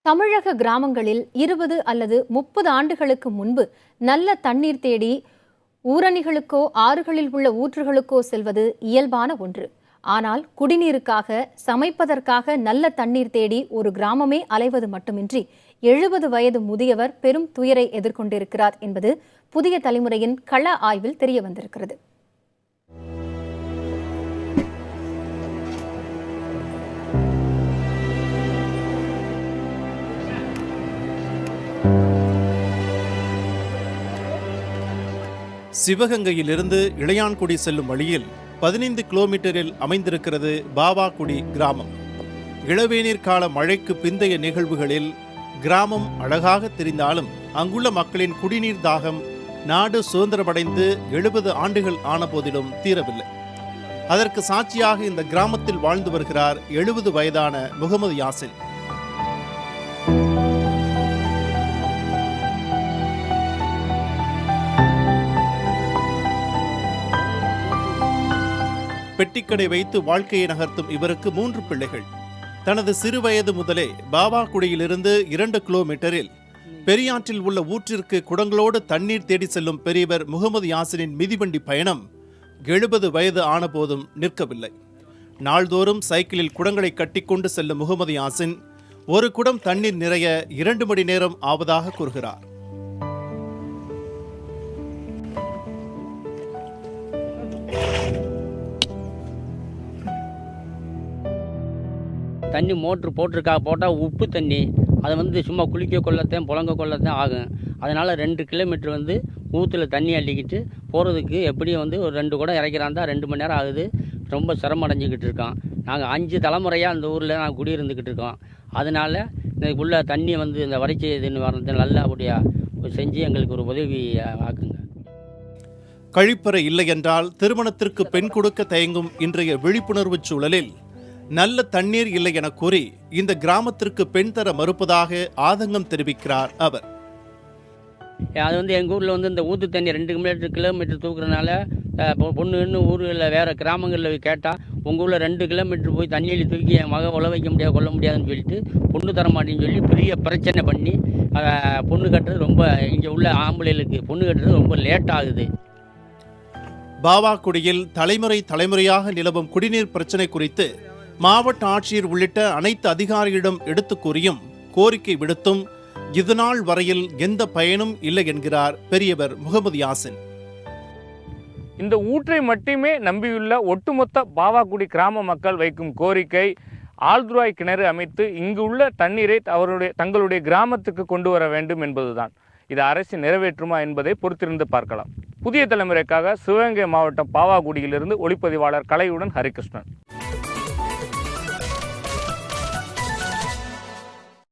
தமிழக கிராமங்களில் 20 அல்லது 30 ஆண்டுகளுக்கு முன்பு நல்ல தண்ணீர் தேடி ஊரணிகளுக்கோ ஆறுகளில் உள்ள ஊற்றுகளுக்கோ செல்வது இயல்பான ஒன்று. ஆனால் குடிநீருக்காக, சமைப்பதற்காக நல்ல தண்ணீர் தேடி ஒரு கிராமமே அலைவது மட்டுமின்றி 70 வயது முதியவர் பெரும் துயரை எதிர்கொண்டிருக்கிறார் என்பது புதிய தலைமுறையின் கள ஆய்வில் தெரிய வந்திருக்கிறது. சிவகங்கையிலிருந்து இளையான்குடி செல்லும் வழியில் 15 கிலோமீட்டரில் அமைந்திருக்கிறது பாவாக்குடி கிராமம். இளவேநீர் கால மழைக்கு பிந்தைய நிகழ்வுகளில் கிராமம் அழகாக தெரிந்தாலும் அங்குள்ள மக்களின் குடிநீர் தாகம் நாடு சுதந்திரமடைந்து 70 ஆண்டுகள் ஆன போதிலும் தீரவில்லை. அதற்கு சாட்சியாக இந்த கிராமத்தில் வாழ்ந்து வருகிறார் 70 வயதான முகமது யாசின். பெட்டிக்கடை வைத்து வாழ்க்கையை நகர்த்தும் இவருக்கு 3 பிள்ளைகள். தனது சிறு வயது முதலே பாவாக்குடியிலிருந்து 2 கிலோமீட்டரில் பெரியாற்றில் உள்ள ஊற்றிற்கு குடங்களோடு தண்ணீர் தேடி செல்லும் பெரியவர் முகமது யாசினின் மிதிவண்டி பயணம் 70 வயது ஆன போதும் நிற்கவில்லை. நாள்தோறும் சைக்கிளில் குடங்களை கட்டிக்கொண்டு செல்லும் முகமது யாசின் ஒரு குடம் தண்ணீர் நிறைய 2 மணி நேரம் ஆவதாக கூறுகிறார். தண்ணி மோட்ரு போட்டால் உப்பு தண்ணி அதை சும்மா குளிக்க கொள்ளத்தான் புழங்க கொள்ளத்தான் ஆகும். அதனால் 2 கிலோமீட்டர் ஊற்றுல தண்ணி அள்ளிக்கிட்டு போகிறதுக்கு எப்படியும் ஒரு 2 குடம் இறக்கிறாந்தா 2 மணி நேரம் ஆகுது. ரொம்ப சிரமம் அடைஞ்சிக்கிட்டு இருக்கோம். நாங்கள் 5 தலைமுறையாக அந்த ஊரில் நாங்கள் குடியிருந்துக்கிட்டு இருக்கோம். அதனால் உள்ள தண்ணி இந்த வறட்சி இதுன்னு வர்றது நல்லபடியாக செஞ்சு எங்களுக்கு ஒரு உதவி ஆக்குங்க. கழிப்பறை இல்லை என்றால் திருமணத்திற்கு பெண் கொடுக்க தயங்கும் இன்றைய விழிப்புணர்வு சூழலில் நல்ல தண்ணீர் இல்லை என கூறி இந்த கிராமத்திற்கு பெண் தர மறுப்பதாக ஆதங்கம் தெரிவிக்கிறார் அவர். அது எங்கள் ஊரில் இந்த ஊற்று தண்ணி 2 கிலோமீட்டர் தூக்குறதுனால பொண்ணு ஊரில் வேறு கிராமங்களில் கேட்டால் உங்கள் ஊரில் 2 கிலோமீட்டர் போய் தண்ணியில் தூக்கி என் மகன் உழ வைக்க முடியாது கொள்ள முடியாதுன்னு சொல்லிட்டு பொண்ணு தர மாட்டேன்னு சொல்லி பெரிய பிரச்சனை பண்ணி பொண்ணு கட்டுறது ரொம்ப இங்கே உள்ள ஆம்பளைகளுக்கு பொண்ணு கட்டுறது ரொம்ப லேட் ஆகுது. பாவாக்குடியில் தலைமுறையாக நிலவும் குடிநீர் பிரச்சனை குறித்து மாவட்ட ஆட்சியர் உள்ளிட்ட அனைத்து அதிகாரிகளிடம் எடுத்து கூறியும் கோரிக்கை விடுத்தும் இதுநாள் வரையில் எந்த பயனும் இல்லை என்கிறார் பெரியவர் முகமது யாசின். இந்த ஊற்றை மட்டுமே நம்பியுள்ள ஒட்டுமொத்த பாவாக்குடி கிராம மக்கள் வைக்கும் கோரிக்கை ஆழ்துவாய் கிணறு அமைத்து இங்கு உள்ள தண்ணீரை தங்களுடைய கிராமத்துக்கு கொண்டு வர வேண்டும் என்பதுதான். இது அரசு நிறைவேற்றுமா என்பதை பொறுத்திருந்து பார்க்கலாம். புதிய தலைமுறைக்காக சிவகங்கை மாவட்டம் பாவாக்குடியிலிருந்து ஒளிப்பதிவாளர் கலையுடன் ஹரிகிருஷ்ணன்.